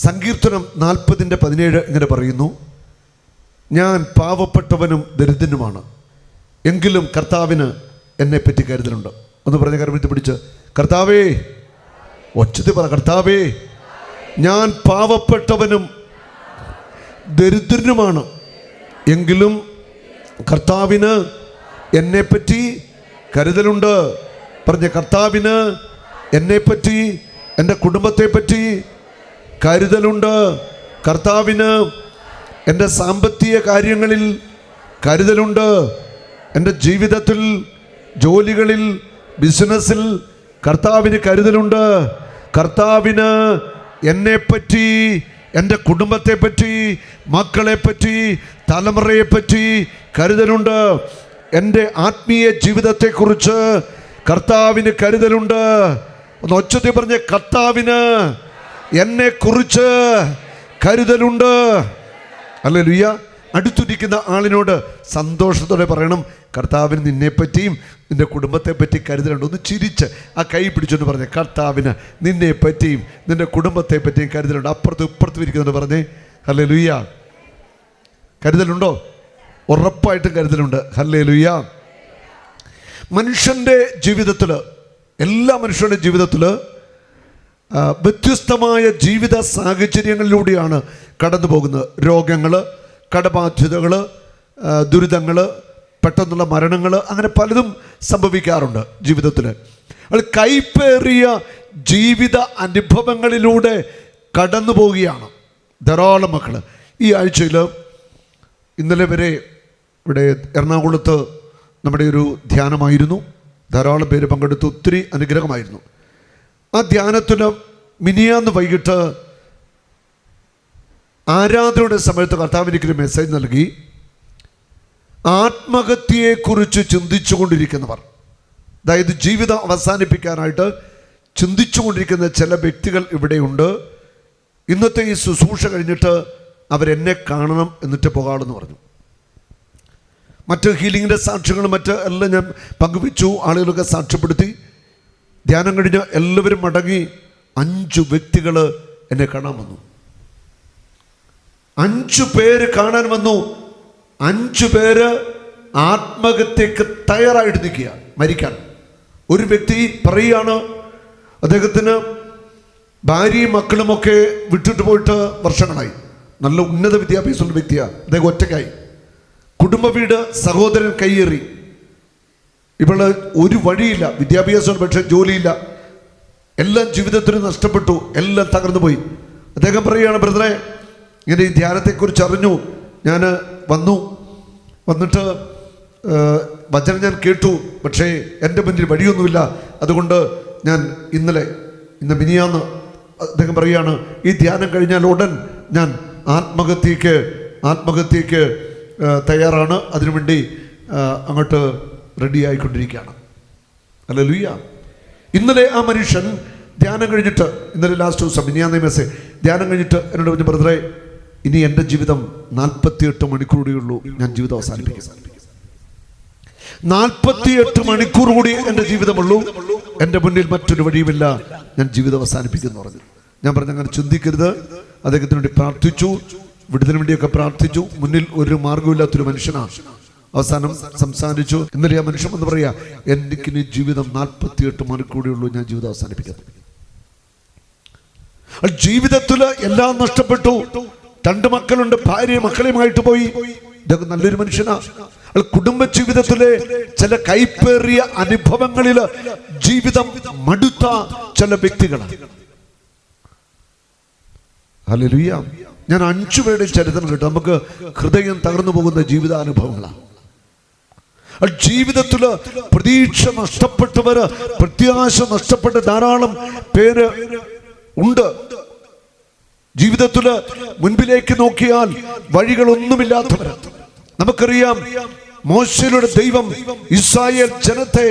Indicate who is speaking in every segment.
Speaker 1: സങ്കീർത്തനം 40:17 ഇങ്ങനെ പറയുന്നു, ഞാൻ പാവപ്പെട്ടവനും ദരിദ്രനുമാണ്, എങ്കിലും കർത്താവിന് എന്നെപ്പറ്റി കരുതലുണ്ട്. ഒന്ന് പറഞ്ഞ കരുതി പിടിച്ച്, കർത്താവേ, ഒച്ചത്തിൽ പറ, കർത്താവേ, ഞാൻ പാവപ്പെട്ടവനും ദരിദ്രനുമാണ്, എങ്കിലും കർത്താവിന് എന്നെപ്പറ്റി കരുതലുണ്ട്. പറഞ്ഞ, കർത്താവിന് എന്നെപ്പറ്റി, എൻ്റെ കുടുംബത്തെപ്പറ്റി കരുതലുണ്ട്. കർത്താവിന് എൻ്റെ സാമ്പത്തിക കാര്യങ്ങളിൽ കരുതലുണ്ട്. എൻ്റെ ജീവിതത്തിൽ, ജോലികളിൽ, ബിസിനസ്സിൽ കർത്താവിന് കരുതലുണ്ട്. കർത്താവിന് എന്നെപ്പറ്റി, എൻ്റെ കുടുംബത്തെപ്പറ്റി, മക്കളെപ്പറ്റി, തലമുറയെപ്പറ്റി കരുതലുണ്ട്. എൻ്റെ ആത്മീയ ജീവിതത്തെക്കുറിച്ച് കർത്താവിന് കരുതലുണ്ട്. ഒന്ന് ഒച്ചത്തിൽ പറഞ്ഞ, കർത്താവിന് എന്നെക്കുറിച്ച് കരുതലുണ്ട്. ഹല്ലേലൂയ. അടുത്തിരിക്കുന്ന ആളിനോട് സന്തോഷത്തോടെ പറയണം, കർത്താവിന് നിന്നെപ്പറ്റിയും നിൻ്റെ കുടുംബത്തെപ്പറ്റി കരുതലുണ്ട്. ഒന്ന് ചിരിച്ച് ആ കൈ പിടിച്ചൊന്ന് പറഞ്ഞേ, കർത്താവിന് നിന്നെപ്പറ്റിയും നിൻ്റെ കുടുംബത്തെപ്പറ്റിയും കരുതലുണ്ട്. അപ്പുറത്ത് ഇപ്പുറത്ത് ഇരിക്കുന്നുണ്ട് പറഞ്ഞേ, ഹല്ലേലൂയ. കരുതലുണ്ടോ? ഉറപ്പായിട്ടും കരുതലുണ്ട്. ഹല്ലേലൂയ. മനുഷ്യൻ്റെ ജീവിതത്തിൽ, എല്ലാ മനുഷ്യരുടെ ജീവിതത്തിൽ വ്യത്യസ്തമായ ജീവിത സാഹചര്യങ്ങളിലൂടെയാണ് കടന്നു പോകുന്നത്. രോഗങ്ങൾ, കടബാധ്യതകൾ, ദുരിതങ്ങൾ, പെട്ടെന്നുള്ള മരണങ്ങൾ, അങ്ങനെ പലതും സംഭവിക്കാറുണ്ട് ജീവിതത്തിൽ. അത് കൈപ്പേറിയ ജീവിത അനുഭവങ്ങളിലൂടെ കടന്നു പോവുകയാണ് ധാരാളം മക്കൾ. ഈ ആഴ്ചയിൽ ഇന്നലെ വരെ ഇവിടെ എറണാകുളത്ത് നമ്മുടെ ഒരു ധ്യാനമായിരുന്നു. ധാരാളം പേര് പങ്കെടുത്തു. ഒത്തിരി അനുഗ്രഹമായിരുന്നു. ആ ധ്യാനത്തിന് മിനിയാന്ന് വൈകിട്ട് ആരാധനയുടെ സമയത്ത് കർത്താവ് എനിക്കൊരു മെസ്സേജ് നൽകി. ആത്മഹത്യയെക്കുറിച്ച് ചിന്തിച്ചു കൊണ്ടിരിക്കുന്നവർ, അതായത് ജീവിതം അവസാനിപ്പിക്കാനായിട്ട് ചിന്തിച്ചു കൊണ്ടിരിക്കുന്ന ചില വ്യക്തികൾ ഇവിടെയുണ്ട്. ഇന്നത്തെ ഈ ശുശ്രൂഷ കഴിഞ്ഞിട്ട് അവരെന്നെ കാണണം, എന്നിട്ട് പോകാമെന്ന് പറഞ്ഞു. മറ്റ് ഹീലിങ്ങിൻ്റെ സാക്ഷ്യങ്ങളും മറ്റ് എല്ലാം ഞാൻ പങ്കുവെച്ചു. ആളുകളൊക്കെ സാക്ഷ്യപ്പെടുത്തി. ധ്യാനം കഴിഞ്ഞ് എല്ലാവരും മടങ്ങി. 5 വ്യക്തികൾ എന്നെ കാണാൻ വന്നു. 5 പേര് കാണാൻ വന്നു. 5 പേര് ആത്മഹത്യക്ക് തയ്യാറായിട്ട് നിൽക്കുക, മരിക്കാൻ. ഒരു വ്യക്തി പറയുകയാണ്, അദ്ദേഹത്തിന് ഭാര്യയും മക്കളുമൊക്കെ വിട്ടിട്ട് പോയിട്ട് വർഷങ്ങളായി. നല്ല ഉന്നത വിദ്യാഭ്യാസമുള്ള വ്യക്തിയാണ്. അദ്ദേഹം ഒറ്റയ്ക്കായി. കുടുംബ വീട് സഹോദരൻ കയ്യേറി. ഇപ്പോൾ ഒരു വഴിയില്ല. വിദ്യാഭ്യാസം, പക്ഷേ ജോലിയില്ല. എല്ലാം ജീവിതത്തിന് നഷ്ടപ്പെട്ടു. എല്ലാം തകർന്നു പോയി. അദ്ദേഹം പറയുകയാണ്, ബ്രദറെ, ഇങ്ങനെ ഈ ധ്യാനത്തെക്കുറിച്ച് അറിഞ്ഞു, ഞാൻ വന്നിട്ട് വചനം ഞാൻ കേട്ടു, പക്ഷേ എൻ്റെ മുന്നിൽ വഴിയൊന്നുമില്ല. അതുകൊണ്ട് ഞാൻ ഇന്ന് മിനിയാന്ന് അദ്ദേഹം പറയുകയാണ്, ഈ ധ്യാനം കഴിഞ്ഞാൽ ഉടൻ ഞാൻ ആത്മഹത്യക്ക് തയ്യാറാണ്. അതിനുവേണ്ടി അങ്ങോട്ട് റെഡി ആയിക്കൊണ്ടിരിക്കുകയാണ്. ഹല്ലേലൂയ. ഇന്നലെ ആ മനുഷ്യൻ ധ്യാനം കഴിഞ്ഞിട്ട്, ഇന്നലെ ലാസ്റ്റ് ദിവസം മിനിയാന്ന് മെസ്സേജ് ധ്യാനം കഴിഞ്ഞിട്ട് എന്നോട് പറഞ്ഞു, ബ്രദറെ, ഇനി എൻ്റെ ജീവിതം 48 മണിക്കൂർ കൂടിയേ ഉള്ളൂ, ഞാൻ ജീവിതം അവസാനിപ്പിക്കും. 48 മണിക്കൂർ കൂടി എൻ്റെ ജീവിതമുള്ളൂ, എൻ്റെ മുന്നിൽ മറ്റൊരു വഴിയുമില്ല, ഞാൻ ജീവിതം അവസാനിപ്പിക്കുമെന്ന് പറഞ്ഞു. ഞാൻ പറഞ്ഞു, അങ്ങനെ ചിന്തിക്കരുത്. അദ്ദേഹത്തിന് വേണ്ടി പ്രാർത്ഥിച്ചു, വിടുതലിന് വേണ്ടിയൊക്കെ പ്രാർത്ഥിച്ചു. മുന്നിൽ ഒരു മാർഗമില്ലാത്തൊരു മനുഷ്യനാണ്. അവസാനം സംസാരിച്ചു. ഇന്നലെ ആ മനുഷ്യൻ എന്ന് പറയാ, എനിക്കിനി ജീവിതം 48 മണിക്കൂറേ ഉള്ളൂ, ഞാൻ ജീവിതം അവസാനിപ്പിക്കുന്നത്. ജീവിതത്തിൽ എല്ലാം നഷ്ടപ്പെട്ടു. 2 മക്കളുണ്ട്, ഭാര്യയും മക്കളെയുമായിട്ട് പോയി. ഇതൊക്കെ നല്ലൊരു മനുഷ്യനാ. കുടുംബ ജീവിതത്തിലെ ചില കൈപ്പേറിയ അനുഭവങ്ങളിൽ ജീവിതം മടുത്ത ചില വ്യക്തികളാണ്. ഹല്ലേലൂയ. ഞാൻ 5 പേരുടെ ചരിത്രം കേട്ടു. നമുക്ക് ഹൃദയം തകർന്നു പോകുന്ന ജീവിതാനുഭവങ്ങളാണ്. ജീവിതത്തിൽ പ്രതീക്ഷ നഷ്ടപ്പെട്ടവര്, പ്രത്യാശ നഷ്ടപ്പെട്ട ധാരാളം പേര് ഉണ്ട്. ജീവിതത്തിൽ മുൻപിലേക്ക് നോക്കിയാൽ വഴികളൊന്നുമില്ലാത്തവര്. നമുക്കറിയാം, മോശയുടെ ദൈവം ഇസ്രായേൽ ജനത്തെ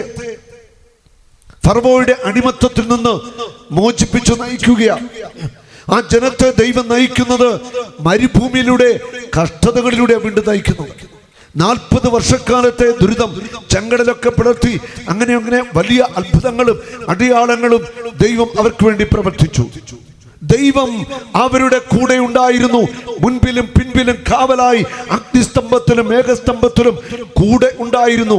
Speaker 1: ഫറവോയുടെ അടിമത്തത്തിൽ നിന്ന് മോചിപ്പിച്ചു നയിക്കുകയാണ്. ആ ജനത്തെ ദൈവം നയിക്കുന്നത് മരുഭൂമിയിലൂടെ, കഷ്ടതകളിലൂടെ വീണ്ടും നയിക്കുന്നത്. 40 വർഷക്കാലത്തെ ദുരിതം, ചെങ്കടലൊക്കെ പിളർത്തി, അങ്ങനെ വലിയ അത്ഭുതങ്ങളും അടയാളങ്ങളും ദൈവം അവർക്ക് വേണ്ടി പ്രവർത്തിച്ചു. ദൈവം അവരുടെ കൂടെ ഉണ്ടായിരുന്നു. മുൻപിലും പിൻപിലും കാവലായി അഗ്നിസ്തംഭത്തിലും മേഘസ്തംഭത്തിലും കൂടെ ഉണ്ടായിരുന്നു.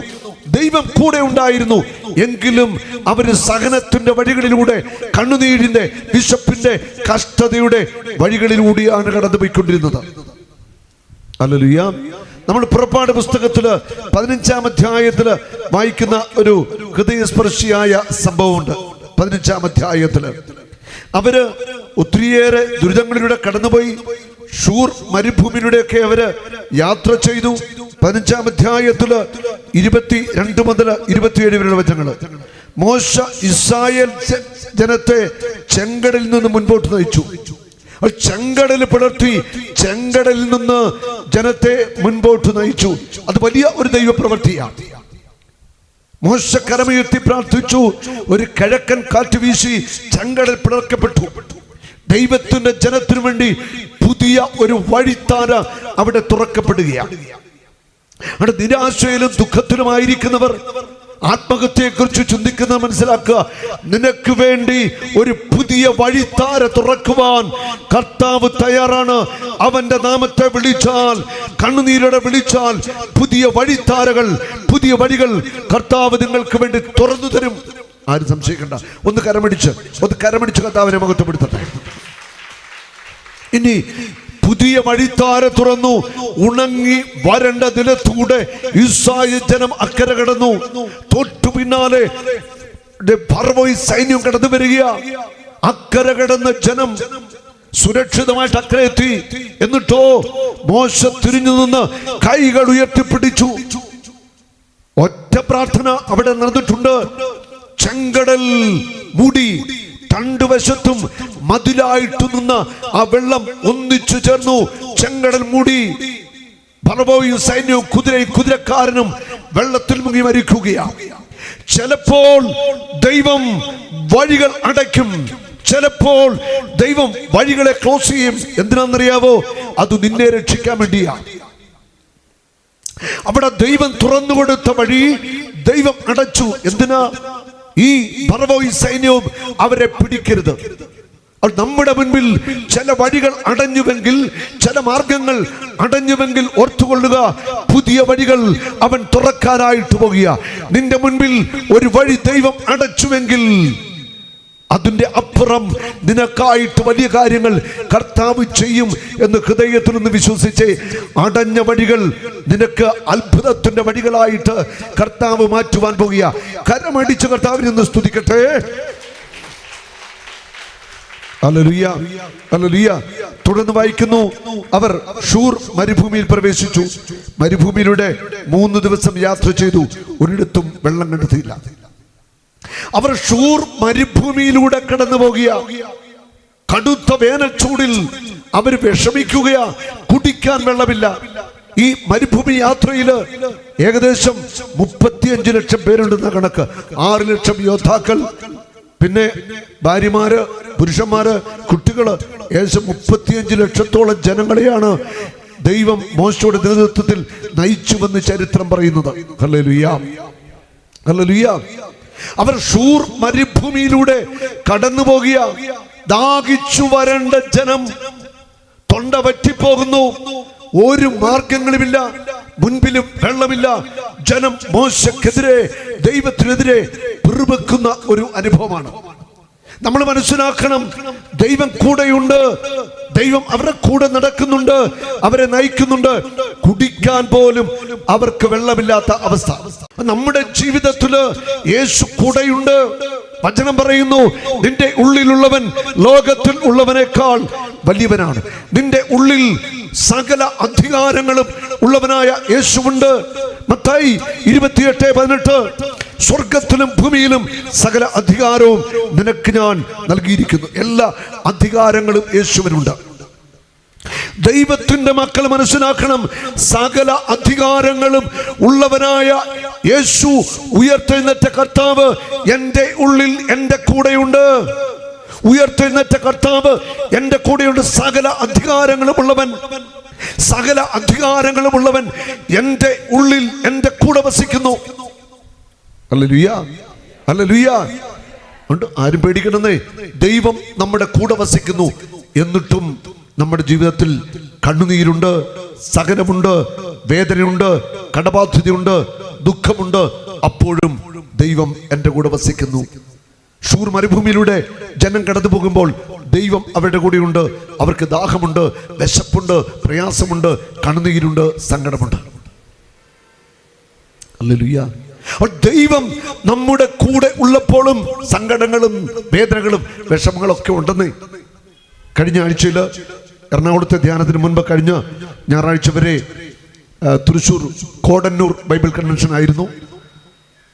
Speaker 1: ദൈവം കൂടെ ഉണ്ടായിരുന്നു. എങ്കിലും അവര് സഹനത്തിന്റെ വഴികളിലൂടെ, കണ്ണുനീരിന്റെ, വിശപ്പിന്റെ, കഷ്ടതയുടെ വഴികളിലൂടെയാണ് കടന്നുപോയിക്കൊണ്ടിരുന്നത്. ഹല്ലേലൂയ. നമ്മൾ പുറപ്പാട് പുസ്തകത്തില് 15-ാം അധ്യായത്തില് വായിക്കുന്ന ഒരു ഹൃദയസ്പർശിയായ സംഭവമുണ്ട്. 15-ാം അധ്യായത്തില് അവര് ഒത്തിരിയേറെ ദുരിതങ്ങളിലൂടെ കടന്നുപോയി. ഷൂർ മരുഭൂമിയിലൂടെയൊക്കെ അവര് യാത്ര ചെയ്തു. 15-ാം അധ്യായത്തില് 22 മുതൽ 27 വരെയുള്ള വചനങ്ങള്. മോശ ഇസ്രായേൽ ജനത്തെ ചെങ്കടലിൽ നിന്ന് മുൻപോട്ട് നയിച്ചു. ചെങ്കടൽ പിളർത്തി ചെങ്കടലിൽ നിന്ന് ജനത്തെ മുൻപോട്ട് നയിച്ചു. അത് വലിയ ഒരു ദൈവപ്രവൃത്തിയാണ്. മോശ കരമുയർത്തി പ്രാർത്ഥിച്ചു. ഒരു കിഴക്കൻ കാറ്റ് വീശി ചെങ്കടൽ പിളർക്കപ്പെട്ടു. ദൈവത്തിന്റെ ജനത്തിനു വേണ്ടി പുതിയ ഒരു വഴിത്താര അവിടെ തുറക്കപ്പെടുകയാണ്. അവിടെ നിരാശയിലും ദുഃഖത്തിലുമായിരിക്കുന്നവർ, ആത്മഹത്യയെക്കുറിച്ച് ചിന്തിക്കുന്ന മനസ്സിലാക്കുക. നിനക്ക് വേണ്ടി ഒരു പുതിയ വഴിത്താര തുറക്കുവാൻ കർത്താവ് തയ്യാറാണ്. അവന്റെ നാമത്തെ വിളിച്ചാൽ, കണ്ണുനീരോടെ വിളിച്ചാൽ പുതിയ വഴിത്താരകൾ, പുതിയ വഴികൾ കർത്താവ് നിങ്ങൾക്ക് വേണ്ടി തുറന്നു തരും. ആരും സംശയിക്കണ്ട. ഒന്ന് കരമടിച്ച് കർത്താവിനെ മഹത്വപ്പെടുത്തട്ടെ. ഇനി പുതിയ വഴിത്താര തുറന്നു. ഉണങ്ങി വരണ്ട നിലത്തൂടെ ഇസ്രായേൽ ജനം അക്കരെ കടന്നു. തൊട്ടു പിന്നാലെ ഫറവോൻ സൈന്യം കടന്നു വരിക. അക്കരെ കടന്ന ജനം സുരക്ഷിതമായിട്ട് അക്കരെ എത്തി. എന്നിട്ടോ മോശ തിരിഞ്ഞു നിന്ന് കൈകൾ ഉയർത്തിപ്പിടിച്ചു. ഒറ്റ പ്രാർത്ഥന അവിടെ നടന്നിട്ടുണ്ട്. ചെങ്കടൽ മൂടി. രണ്ടു വശത്തും മതിലായിട്ട് നിന്ന ആ വെള്ളം ഒന്നിച്ചു ചേർന്നു. ചെങ്കടൽ മൂടി. ഫറവോയും സൈന്യവും കുതിരക്കാരനും വെള്ളത്തിൽ മുങ്ങി മരിക്കുകയാണ്. ചിലപ്പോൾ ദൈവം വഴികൾ അടയ്ക്കും, ചിലപ്പോൾ ദൈവം വഴികളെ ക്ലോസ് ചെയ്യും. എന്തിനാണെന്നറിയാവോ? അത് നിന്നെ രക്ഷിക്കാൻ വേണ്ടിയാണ്. അവിടെ ദൈവം തുറന്നു കൊടുത്ത വഴി ദൈവം അടച്ചു. എന്തിനാ? ഈ ഫറവോയും സൈന്യവും അവരെ പിടിക്കരുത്. നമ്മുടെ മുൻപിൽ ചില വഴികൾ അടഞ്ഞുവെങ്കിൽ, ചില മാർഗങ്ങൾ അടഞ്ഞുവെങ്കിൽ ഓർത്തുകൊള്ളുക, പുതിയ വഴികൾ അവൻ തുറക്കാനായിട്ട് പോകുക. നിന്റെ മുൻപിൽ ഒരു വഴി ദൈവം അടച്ചുവെങ്കിൽ അതിന്റെ അപ്പുറം നിനക്കായിട്ട് വലിയ കാര്യങ്ങൾ കർത്താവ് ചെയ്യും എന്ന് ഹൃദയത്തിൽ നിന്ന് വിശ്വസിച്ച് അടഞ്ഞ വഴികൾ നിനക്ക് അത്ഭുതത്തിന്റെ വഴികളായിട്ട് കർത്താവ് മാറ്റുവാൻ പോകുക. കരമടിച്ച് കർത്താവിനെ ഒന്ന് സ്തുതിക്കട്ടെ. ഹല്ലേലൂയ, ഹല്ലേലൂയ. തുടർന്ന് വായിക്കുന്നു, അവർ ഷൂർ മരുഭൂമിയിൽ പ്രവേശിച്ചു. മരുഭൂമിയിലൂടെ 3 ദിവസം യാത്ര ചെയ്തു. ഒരിടത്തും വെള്ളം കണ്ടെത്തിയില്ല. അവർ ഷൂർ മരുഭൂമിയിലൂടെ കടന്നു പോകുക. കടുത്ത വേനൽ ചൂടിൽ അവർ വിഷമിക്കുകയാ. കുടിക്കാൻ വെള്ളമില്ല. ഈ മരുഭൂമി യാത്രയിൽ ഏകദേശം 35 ലക്ഷം പേരുണ്ടെന്ന കണക്ക്. 6 ലക്ഷം യോദ്ധാക്കൾ, പിന്നെ ഭാര്യമാര്, പുരുഷന്മാര്, കുട്ടികള്, ഏകദേശം 35 ലക്ഷത്തോളം ജനങ്ങളെയാണ് ദൈവം മോശയുടെ നേതൃത്വത്തിൽ നയിച്ചുവെന്ന് ചരിത്രം പറയുന്നത്. Hallelujah, hallelujah. അവർ ഷൂർ മരുഭൂമിയിലൂടെ കടന്നു പോകുക. ദാഹിച്ചു വരേണ്ട ജനം തൊണ്ട വറ്റിപ്പോകുന്നു. ഒരു മാർഗങ്ങളുമില്ല, മുൻപിലും വെള്ളമില്ല. ജനം മോശക്കെതിരെ, ദൈവത്തിനെതിരെ പിറുപിറുക്കുന്ന ഒരു അനുഭവമാണ്. നമ്മൾ മനസ്സിലാക്കണം, ദൈവം കൂടെയുണ്ട്. ദൈവം അവരുടെ കൂടെ നടക്കുന്നുണ്ട്, അവരെ നയിക്കുന്നുണ്ട്. കുടിക്കാൻ പോലും അവർക്ക് വെള്ളമില്ലാത്ത അവസ്ഥ. നമ്മുടെ ജീവിതത്തില് യേശു കൂടെയുണ്ട്. വചനം പറയുന്നു, നിന്റെ ഉള്ളിലുള്ളവൻ ലോകത്തിൽ ഉള്ളവനേക്കാൾ വലിയവനാണ്. നിന്റെ ഉള്ളിൽ സകല അധികാരങ്ങളും ഉള്ളവനായ യേശുവുണ്ട്. മത്തായി 28:18. സ്വർഗത്തിലും ഭൂമിയിലും സകല അധികാരവും നിനക്ക് ഞാൻ നൽകിയിരിക്കുന്നു. എല്ലാ അധികാരങ്ങളും യേശുവിനുണ്ട്. ദൈവത്തിന്റെ മക്കൾ മനസ്സിലാക്കണം, സകല അധികാരങ്ങളും ഉള്ളവനായ യേശു, ഉയർത്തെഴുന്നേറ്റ കർത്താവ് എൻ്റെ ഉള്ളിൽ എൻ്റെ കൂടെയുണ്ട്. ഉയർത്തെഴുന്നേറ്റ കർത്താവ് എൻ്റെ കൂടെയുണ്ട്. സകല അധികാരങ്ങളും ഉള്ളവൻ, സകല അധികാരങ്ങളും ഉള്ളവൻ എൻ്റെ ഉള്ളിൽ എൻ്റെ കൂടെ വസിക്കുന്നു. Hallelujah, hallelujah. ഉണ്ട്. ആരും പേടിക്കണമെന്നേ. ദൈവം നമ്മുടെ കൂടെ വസിക്കുന്നു. എന്നിട്ടും നമ്മുടെ ജീവിതത്തിൽ കണ്ണുനീരുണ്ട്, സഹനമുണ്ട്, വേദനയുണ്ട്, കടബാധ്യതയുണ്ട്, ദുഃഖമുണ്ട്. അപ്പോഴും ദൈവം എൻ്റെ കൂടെ വസിക്കുന്നു. ഷൂർ മരുഭൂമിയിലൂടെ ജനം കടന്നു പോകുമ്പോൾ ദൈവം അവരുടെ കൂടെയുണ്ട്. അവർക്ക് ദാഹമുണ്ട്, വിശപ്പുണ്ട്, പ്രയാസമുണ്ട്, കണ്ണുനീരുണ്ട്, സങ്കടമുണ്ട്. ഹല്ലേലൂയ. ദൈവം നമ്മുടെ കൂടെ ഉള്ളപ്പോഴും സങ്കടങ്ങളും വേദനകളും വിഷമങ്ങളൊക്കെ ഉണ്ടെന്ന്. കഴിഞ്ഞ ആഴ്ചയിൽ എറണാകുളത്തെ ധ്യാനത്തിന് മുൻപ് കഴിഞ്ഞ ഞായറാഴ്ച വരെ തൃശ്ശൂർ കോടന്നൂർ ബൈബിൾ കൺവെൻഷൻ ആയിരുന്നു.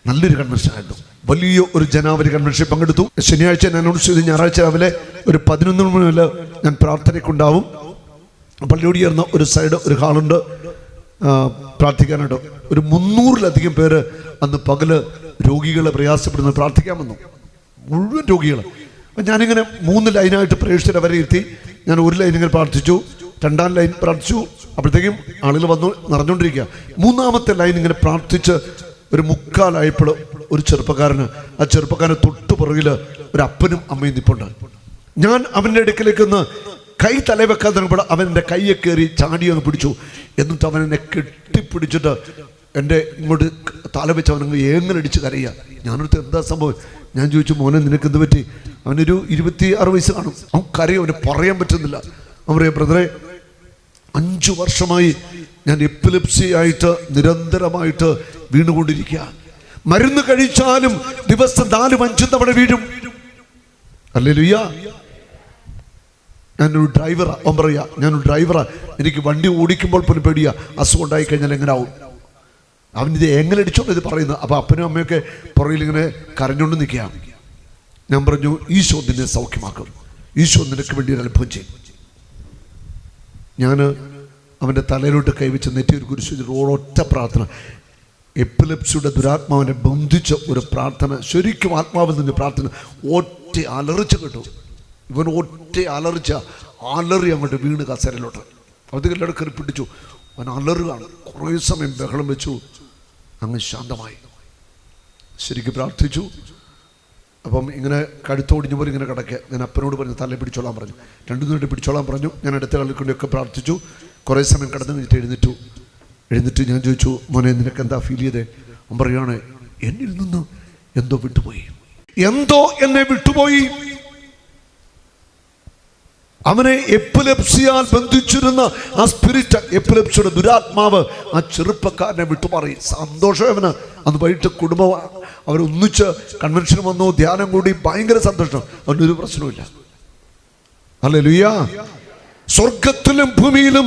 Speaker 1: നല്ലൊരു കൺവെൻഷൻ ആയിരുന്നു. വലിയ ഒരു ജനാവലി കൺവെൻഷൻ പങ്കെടുത്തു. ശനിയാഴ്ച ഞാൻ അനൗൺസ് ചെയ്തു, ഞായറാഴ്ച രാവിലെ ഒരു 11 മണി മുതൽ ഞാൻ പ്രാർത്ഥനയ്ക്കുണ്ടാവും. പള്ളിയോട് ചേർന്ന ഒരു സൈഡ് ഒരു ഹാളുണ്ട് പ്രാർത്ഥിക്കാനായിട്ട്. ഒരു 300-ലധികം പേര് അന്ന് പകല് രോഗികളെ പ്രയാസപ്പെടുന്നത് പ്രാർത്ഥിക്കാൻ വന്നു. മുഴുവൻ രോഗികൾ. അപ്പം ഞാനിങ്ങനെ 3 ലൈനായിട്ട് പ്രേക്ഷിച്ചിട്ട് അവരെ ഇരുത്തി. ഞാൻ ഒരു ലൈൻ ഇങ്ങനെ പ്രാർത്ഥിച്ചു, 2ാം ലൈൻ പ്രാർത്ഥിച്ചു. അപ്പോഴത്തേക്കും ആളുകൾ വന്നു നിറഞ്ഞുകൊണ്ടിരിക്കുക. 3ാമത്തെ ലൈൻ ഇങ്ങനെ പ്രാർത്ഥിച്ച് ഒരു 3:45 ഒരു ചെറുപ്പക്കാരന്, ആ ചെറുപ്പക്കാരന് തൊട്ടു പുറകിൽ ഒരു അപ്പനും അമ്മയും നിൽപ്പുണ്ട്. ഞാൻ അവൻ്റെ അടുക്കലേക്ക് ഒന്ന് കൈ തലവെക്കാൻ തുടങ്ങുമ്പോൾ അവൻ എൻ്റെ കയ്യെ കയറി ചാടി അങ്ങ് പിടിച്ചു. എന്നിട്ട് അവൻ എന്നെ കെട്ടിപ്പിടിച്ചിട്ട് എൻ്റെ ഇങ്ങോട്ട് തല വെച്ച് അവനങ്ങ് ഏങ്ങലടിച്ച് കരയുക. ഞാനൊരുത്ത് എന്താ സംഭവം? ഞാൻ ചോദിച്ചു, മോനെ നിനക്ക് എന്ത് പറ്റി? അവനൊരു 26 വയസ്സ് കാണും. അവൻ കരയും, അവന് പറയാൻ പറ്റുന്നില്ല. അവൻ പറയാം, ബ്രദറെ 5 വർഷമായി ഞാൻ എപ്പിലെപ്സി ആയിട്ട് നിരന്തരമായിട്ട് വീണുകൊണ്ടിരിക്കുക. മരുന്ന് കഴിച്ചാലും ദിവസം 4-5 തവണ വീഴും. ഹല്ലേലൂയ. ഞാനൊരു ഡ്രൈവറാ. അവൻ പറയാ, ഞാനൊരു ഡ്രൈവറാ, എനിക്ക് വണ്ടി ഓടിക്കുമ്പോൾ പോലും പേടിയാ, അസുഖം ഉണ്ടായി കഴിഞ്ഞാൽ എങ്ങനെ ആവും. അവനിത് എങ്ങനടിച്ചോണ്ട് ഇത് പറയുന്നത്. അപ്പോൾ അപ്പനും അമ്മയൊക്കെ പുറകിൽ ഇങ്ങനെ കരഞ്ഞുകൊണ്ട് നിൽക്കുക. ഞാൻ പറഞ്ഞു, ഈശോ നിന്നെ സൗഖ്യമാക്കും, ഈശോ നിനക്ക് വേണ്ടി ഒരു അത്ഭുതം ചെയ്യും. ഞാൻ അവൻ്റെ തലയിലോട്ട് കൈവച്ച് നെറ്റി ഒരു കുരിശ് ഒറ്റ പ്രാർത്ഥന, എപ്പിലെപ്സിയുടെ ദുരാത്മാവിനെ ബന്ധിച്ച ഒരു പ്രാർത്ഥന, ശരിക്കും ആത്മാവിൽ നിന്ന് പ്രാർത്ഥന. ഒറ്റ അലറിച്ച് കേട്ടു. ഇവൻ ഒറ്റ അലറി അങ്ങോട്ട് വീണ് കസേരയിലോട്ട്. അവിടത്തേക്ക് എല്ലാവരും കയറി പിടിച്ചു. അവൻ അലറുകയാണ്. കുറേ സമയം ബഹളം വെച്ചു. അങ്ങ് ശാന്തമായി. ശരിക്കും പ്രാർത്ഥിച്ചു. അപ്പം ഇങ്ങനെ കഴുത്തോടിഞ്ഞ പോലെ ഇങ്ങനെ കിടക്കുക. ഞാൻ അപ്പനോട് പറഞ്ഞു തല പിടിച്ചോളാൻ പറഞ്ഞു. 2 മിനിറ്റ് പിടിച്ചോളാൻ പറഞ്ഞു. ഞാൻ അടുത്ത കളിക്കൊണ്ടൊക്കെ പ്രാർത്ഥിച്ചു. കുറേ സമയം കിടന്നു കഴിഞ്ഞിട്ട് എഴുന്നിട്ട് ഞാൻ ചോദിച്ചു, മോനെ നിനക്ക് എന്താ ഫീൽ ചെയ്തേ? അവൻ പറയുകയാണ്, എന്നിൽ നിന്ന് എന്തോ വിട്ടുപോയി, എന്തോ എന്നെ വിട്ടുപോയി. അവനെ എപ്പിലെപ്സിയാൽ ബന്ധിച്ചിരുന്ന ആ സ്പിരിറ്റ്, എപ്പിലെപ്സിയുടെ ദുരാത്മാവ് ആ ചെറുപ്പക്കാരനെ വിട്ടുമാറി. സന്തോഷം അവന്. അന്ന് വൈകിട്ട് കുടുംബം അവരൊന്നിച്ച് കൺവെൻഷൻ വന്നു, ധ്യാനം കൂടി, ഭയങ്കര സന്തോഷം. അവനൊരു പ്രശ്നമില്ല. ഹല്ലേലൂയ. സ്വർഗത്തിലും ഭൂമിയിലും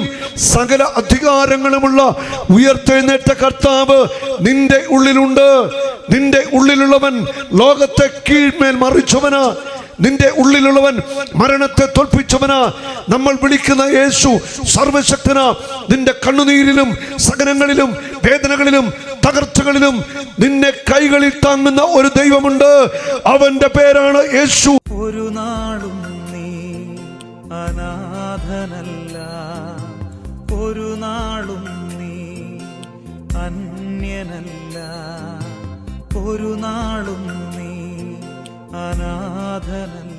Speaker 1: സകല അധികാരങ്ങളുമുള്ള ഉയർത്തെഴുന്നേറ്റ കർത്താവ് നിന്റെ ഉള്ളിലുണ്ട്. നിന്റെ ഉള്ളിലുള്ളവൻ ലോകത്തെ കീഴ്മേൽ മറിച്ചവന്. നിന്റെ ഉള്ളിലുള്ളവൻ മരണത്തെ തോൽപ്പിച്ചവനാ. നമ്മൾ വിളിക്കുന്ന യേശു സർവശക്തനാ. നിന്റെ കണ്ണുനീരിലും സഹനങ്ങളിലും വേദനകളിലും തകർച്ചകളിലും നിന്നെ കൈകളിൽ താങ്ങുന്ന ഒരു ദൈവമുണ്ട്. അവന്റെ പേരാണ് യേശു.
Speaker 2: ഒരു നാളും നീ അനാഥനല്ല, ഒരു നാളും നീ അന്യനല്ല, ഒരു നാളും നീ അനാഥനല്ല.